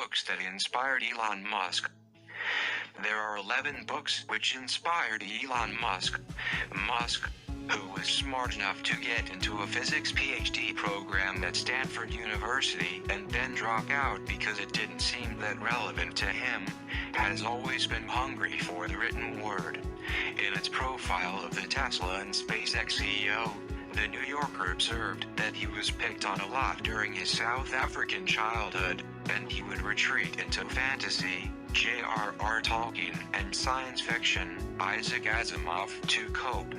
books that inspired Elon Musk. There are 11 books which inspired Elon Musk. Musk, who was smart enough to get into a physics PhD program at Stanford University and then drop out because it didn't seem that relevant to him, has always been hungry for the written word. In its profile of the Tesla and SpaceX CEO, The New Yorker observed that he was picked on a lot during his South African childhood, and he would retreat into fantasy, J.R.R. Tolkien, and science fiction, Isaacson, to cope.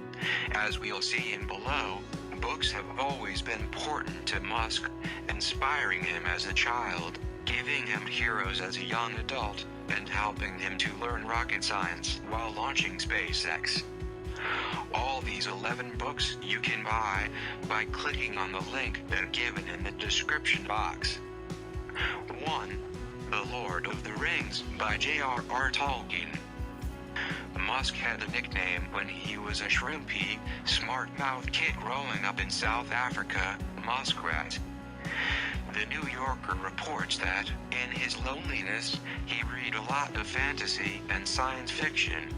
As we'll see in below, books have always been important to Musk, inspiring him as a child, giving him heroes as a young adult, and helping him to learn rocket science while launching SpaceX. All these 11 books you can buy by clicking on the link that given in the description box. 1. The Lord of the Rings by J.R.R. Tolkien. Musk had a nickname when he was a shrimpy, smart-mouthed kid growing up in South Africa, Muskrat. The New Yorker reports that, in his loneliness, he read a lot of fantasy and science fiction.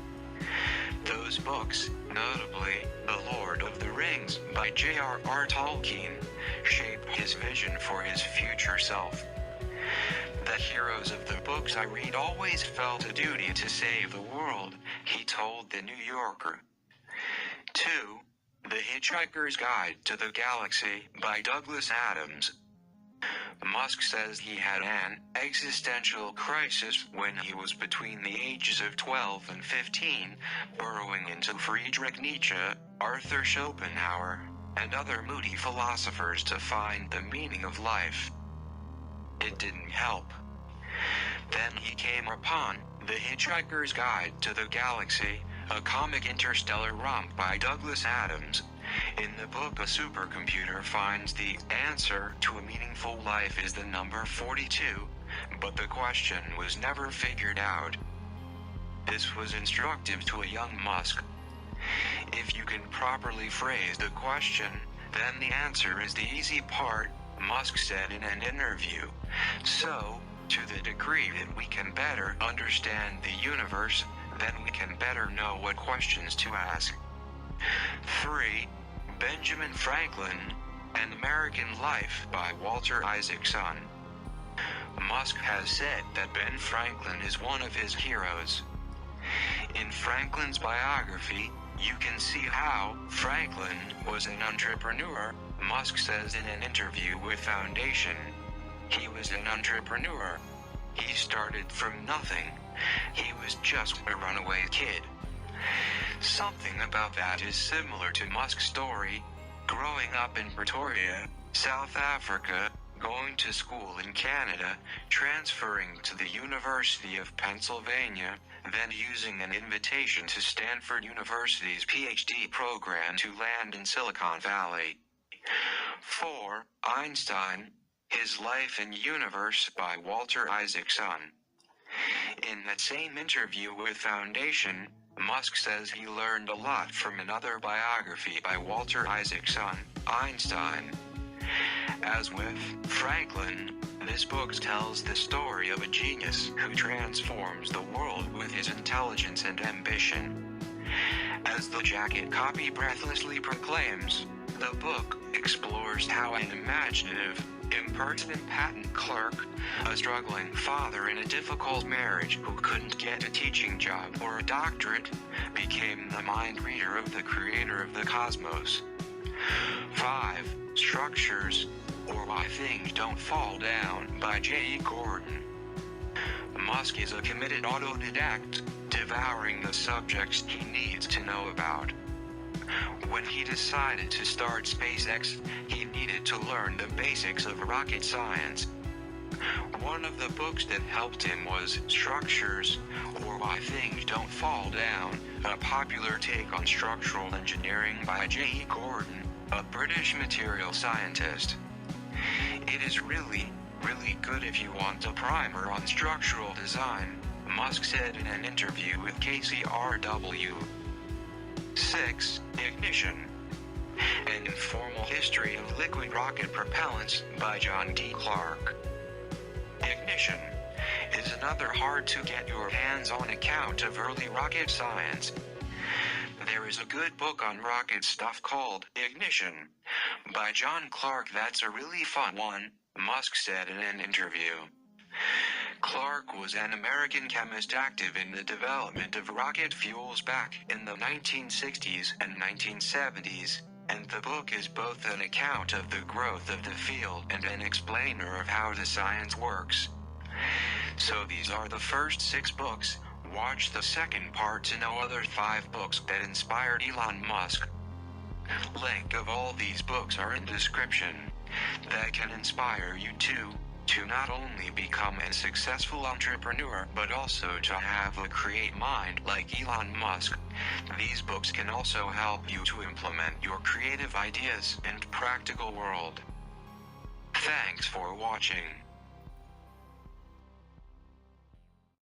Those books, notably The Lord of the Rings by J.R.R. Tolkien, shaped his vision for his future self. The heroes of the books I read always felt a duty to save the world, he told The New Yorker. 2. The Hitchhiker's Guide to the Galaxy by Douglas Adams. Musk says he had an existential crisis when he was between the ages of 12 and 15, burrowing into Friedrich Nietzsche, Arthur Schopenhauer, and other moody philosophers to find the meaning of life. It didn't help. Then he came upon The Hitchhiker's Guide to the Galaxy, a comic interstellar romp by Douglas Adams. In the book, a supercomputer finds the answer to a meaningful life is the number 42, but the question was never figured out. This was instructive to a young Musk. If you can properly phrase the question, then the answer is the easy part, Musk said in an interview. So, to the degree that we can better understand the universe, then we can better know what questions to ask. 3. Benjamin Franklin, An American Life by Walter Isaacson. Musk has said that Ben Franklin is one of his heroes. In Franklin's biography, you can see how Franklin was an entrepreneur, Musk says in an interview with Foundation. He was an entrepreneur. He started from nothing. He was just a runaway kid. Something about that is similar to Musk's story, growing up in Pretoria, South Africa, going to school in Canada, transferring to the University of Pennsylvania, then using an invitation to Stanford University's PhD program to land in Silicon Valley. 4. Einstein, His Life and Universe by Walter Isaacson. In that same interview with Foundation, Musk says he learned a lot from another biography by Walter Isaacson, Einstein. As with Franklin, this book tells the story of a genius who transforms the world with his intelligence and ambition. As the jacket copy breathlessly proclaims, the book explores how an imaginative, impertinent patent clerk, a struggling father in a difficult marriage who couldn't get a teaching job or a doctorate, became the mind reader of the creator of the cosmos. 5. Structures, or Why Things Don't Fall Down by J.R.R. Musk is a committed autodidact, devouring the subjects he needs to know about. When he decided to start SpaceX, he needed to learn the basics of rocket science. One of the books that helped him was Structures, or Why Things Don't Fall Down, a popular take on structural engineering by J.R.R., a British material scientist. It is really good if you want a primer on structural design, Musk said in an interview with KCRW. 6. Ignition, An Informal History of Liquid Rocket Propellants by John D. Clark. Ignition, another hard to get your hands on account of early rocket science. There is a good book on rocket stuff called Ignition by John Clark that's a really fun one, Musk said in an interview. Clark was an American chemist active in the development of rocket fuels back in the 1960s and 1970s, and the book is both an account of the growth of the field and an explainer of how the science works. So these are the first 6 books. Watch the second part to know other 5 books that inspired Elon Musk. Link of all these books are in description. That can inspire you too, to not only become a successful entrepreneur but also to have a create mind like Elon Musk. These books can also help you to implement your creative ideas in practical world. Thanks for watching.